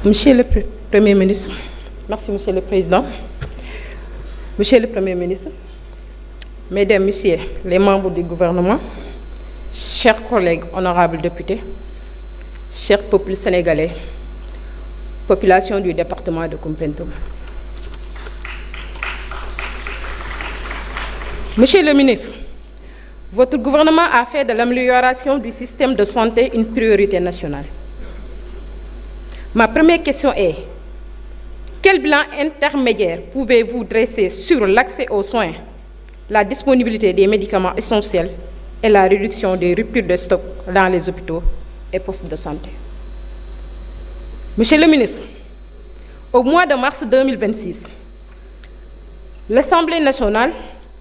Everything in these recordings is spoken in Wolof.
Monsieur le Premier ministre, merci Monsieur le Président, Monsieur le Premier ministre, Mesdames, Messieurs les membres du gouvernement, chers collègues honorables députés, chers peuples sénégalais, population du département de Koumpentoum. Monsieur le ministre, votre gouvernement a fait de l'amélioration du système de santé une priorité nationale. Ma première question est, quel bilan intermédiaire pouvez-vous dresser sur l'accès aux soins, la disponibilité des médicaments essentiels et la réduction des ruptures de stock dans les hôpitaux et postes de santé? Monsieur le ministre, au mois de mars 2026, l'Assemblée nationale,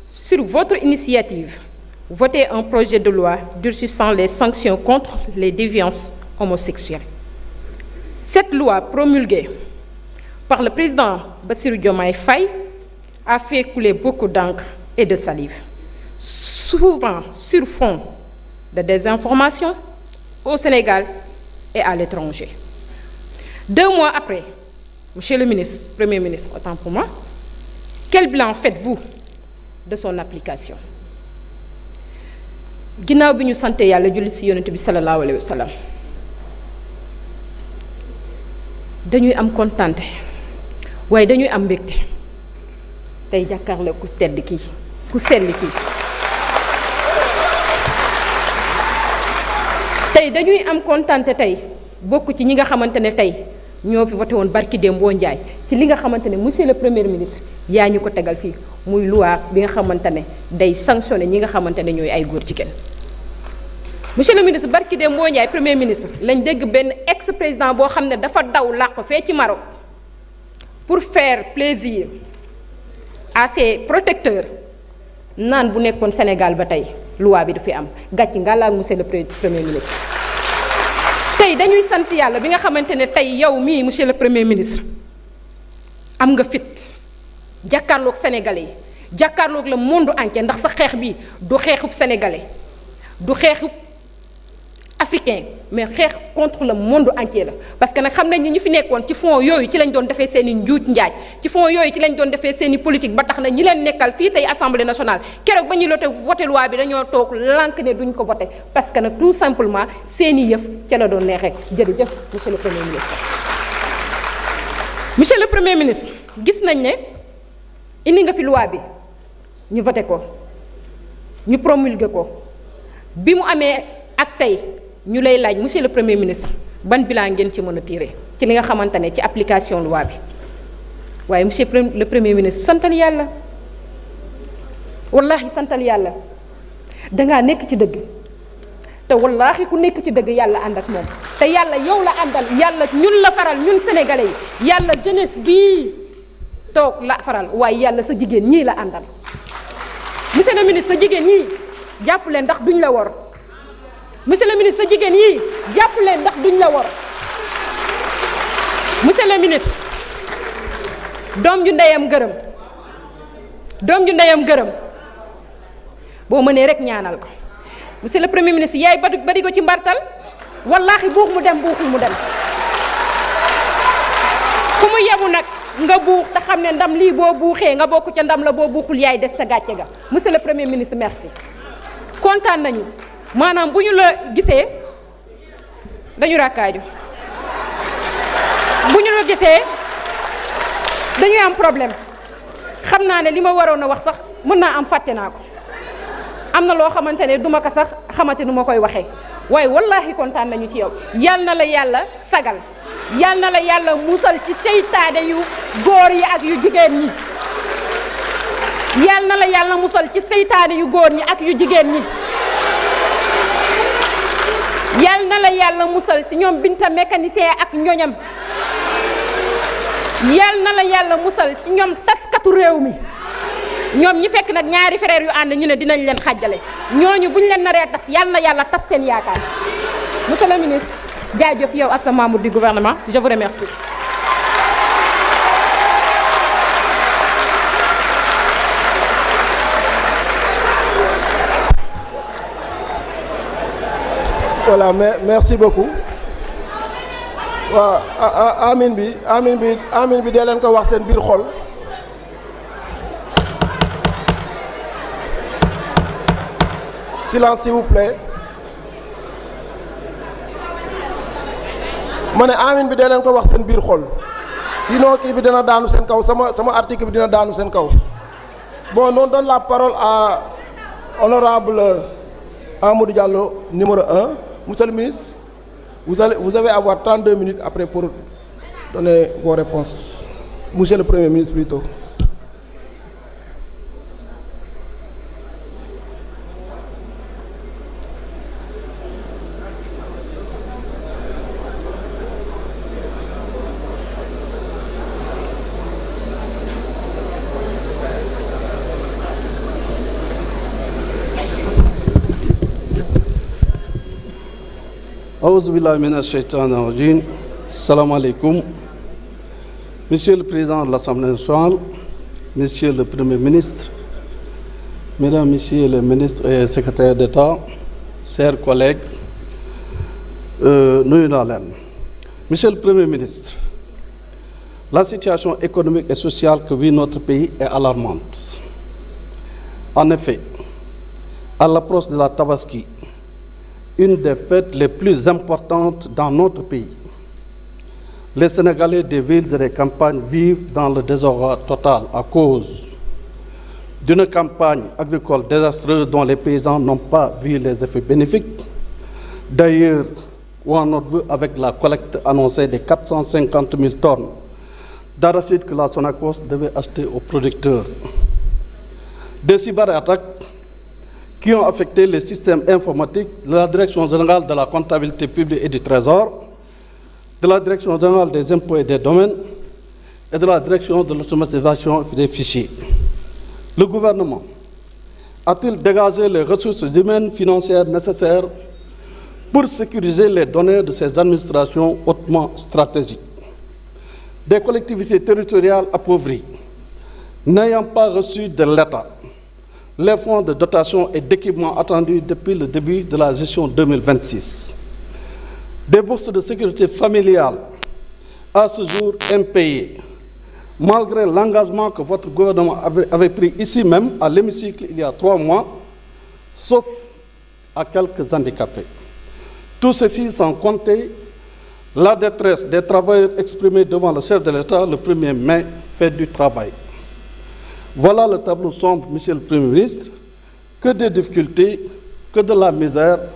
sur votre initiative, votait un projet de loi durcissant les sanctions contre les déviances homosexuelles. Cette loi promulguée par le président Bassirou Diomaye Faye a fait couler beaucoup d'encre et de salive, souvent sur fond de désinformation au Sénégal et à l'étranger. 2 mois après, Monsieur le ministre, Premier ministre, autant pour moi, quel bilan faites-vous de son application? Ginnaaw bi ñu sante Yàlla julli ci Yonent bi sallallahu alayhi wa sallam, dañuy am kontante waaye dañuy am mbégte tey jàkkaarloo ku tedd kii ku sell kii tey dañuy am kontante tey bokk ci ñi nga xamante ne tey ñoo fi voté woon barki Dembo Ndiaye ci li nga xamante ne monsieur le premier ministre yaa ñu ko tegal fii muy loi bi nga xamante ne day sanctionné ñi nga xamante ne ñooy ay góor jigéen. Monsieur le ministre barki Dembo Ndiaye premier ministre lañ dégg benn ex-président boo xam ne dafa daw làqu fee ci Maroc pour faire plaisir à ses protecteurs naan bu nekkoon Sénégal ba tey loi bi du fi am gàcci ngàllaak monsieur le premier ministre. tey dañuy sant yàlla bi nga xamante ne tey yow mii monsieur le premier ministre am nga fit jàkkaarloog sénégalais yi jàkkaarloog le monde entier ndax sa xeex bi du xeexub sénégalais du xeexub africain mais xeex contre le monde entier la parce que nag xam nañ ñi fi nekkoon ci fonds yooyu ci lañ doon defee seen i njuuj njaaj ci fonds yooyu ci lañ doon defee seen i politique ba tax na ñi leen nekkal fii tey assemblée nationale keroog ba ñuy voté loi bi dañoo toog lànk ne duñ ko voté parce que nag tout simplement seen i yëf ca la doon neexee jërëjëf monsieur le premier ministre. monsieur le premier ministre gis nañ ne indi nga fi loi bi ñu voté ko ñu promulgué ko bi mu amee ak tey ñu lay laaj monsieur le premier ministre ban bilan ngeen ci mën a tiré ci li nga xamante ne ci application loi bi waaye monsieur le premier ministre santal yàlla wallaahi santal yàlla dangaa nekk ci dëgg te wallaahi ku nekk ci dëgg yàlla ànd ak moom te yàlla yow la àndal yàlla ñun la faral ñun sénégalais yi yàlla jeunesse bii toog la faral waaye yàlla sa jigéen ñii la àndal monsieur le ministre sa jigéen ñii jàpp leen ndax duñ la wor monsieur le ministre sa jigéen yii jàpp leen ndax duñ la wor monsieur le ministre doom ju ndeyam gërëm boo mënee rek ñaanal ko monsieur le premier ministre yaay bari ko ci mbartal wallaahi buux mu dem buuxul mu dem ku mu yebu nag nga buux te xam ne ndam lii boo buuxee nga bokk ca ndam la boo buuxul yaay des sa gàcce ga monsieur le premier ministre merci kontaan nañu maanaam bu ñu la gisee dañu rakkaaju bu ñu la gisee dañuy am problème xam naa ne li ma waroon a wax sax mën naa am fàtte naa ko am na loo xamante ne duma ko sax xamante nu ma koy waxee waaye wallaahi kontaan nañu ci yow yal na la yàlla sagal yal na la yàlla musal ci seytaane yu góor yi ak yu jigéen ñi yal na la yàlla musal ci seytaane yu góor ñi ak yu jigéen ñi yal na la yàlla musal ci ñoom Binta mécanicien ak ñoñam yal na la yàlla musal ci ñoom taskatu réew mi ñoom ñi fekk nag ñaari frère yu ànd ñu ne dinañ leen xàjjale ñooñu buñ leen naree tas yal na yàlla tas seen yaakaar. Monsieur le ministre jaajëf yow ak sa membre du gouvernement je vous remercie. Voilà, merci beaucoup. waaw amin bi dee leen ko wax seen biir xol. Silence s'il vous plaît. ma ne amin bi dee leen ko wax seen biir xol sinon kii bi dina daanu seen kaw sama article bi dina daanu seen kaw. Bon, on donne la parole à honorable Amadou Diallo, numéro 1. Monsieur le ministre, vous allez avoir 32 minutes après pour donner vos réponses. Monsieur le Premier ministre, plutôt. Aouzu billahi minash shaitanir rajim. Salam alaikum. Monsieur le Président de l'Assemblée nationale, Monsieur le Premier ministre, Mesdames, Messieurs les ministres et secrétaires d'État, chers collègues, nuyu naa leen. Monsieur le Premier ministre, la situation économique et sociale que vit notre pays est alarmante. En effet, à l'approche de la Tabaski, une des fêtes les plus importantes dans notre pays, les Sénégalais des villes et des campagnes vivent dans le désordre total à cause d'une campagne agricole désastreuse dont les paysans n'ont pas vu les effets bénéfiques. D'ailleurs, ou en notre vue avec la collecte annoncée de 450 000 tonnes d'arachide que la Sonacos devait acheter aux producteurs. Des cyberattaques qui ont affecté les systèmes informatiques de la Direction générale de la comptabilité publique et du Trésor, de la Direction générale des impôts et des domaines et de la Direction de l'automatisation des fichiers. Le gouvernement a-t-il dégagé les ressources humaines financières nécessaires pour sécuriser les données de ces administrations hautement stratégiques? Des collectivités territoriales appauvries, n'ayant pas reçu de l'État les fonds de dotation et d'équipement attendus depuis le début de la gestion 2026. Des bourses de sécurité familiale à ce jour impayées, malgré l'engagement que votre gouvernement avait pris ici même à l'hémicycle il y a 3 mois, sauf à quelques handicapés. Tout ceci sans compter la détresse des travailleurs exprimée devant le chef de l'État le 1er mai, fête du travail. Voilà le tableau sombre, Monsieur le Premier ministre, que des difficultés, que de la misère.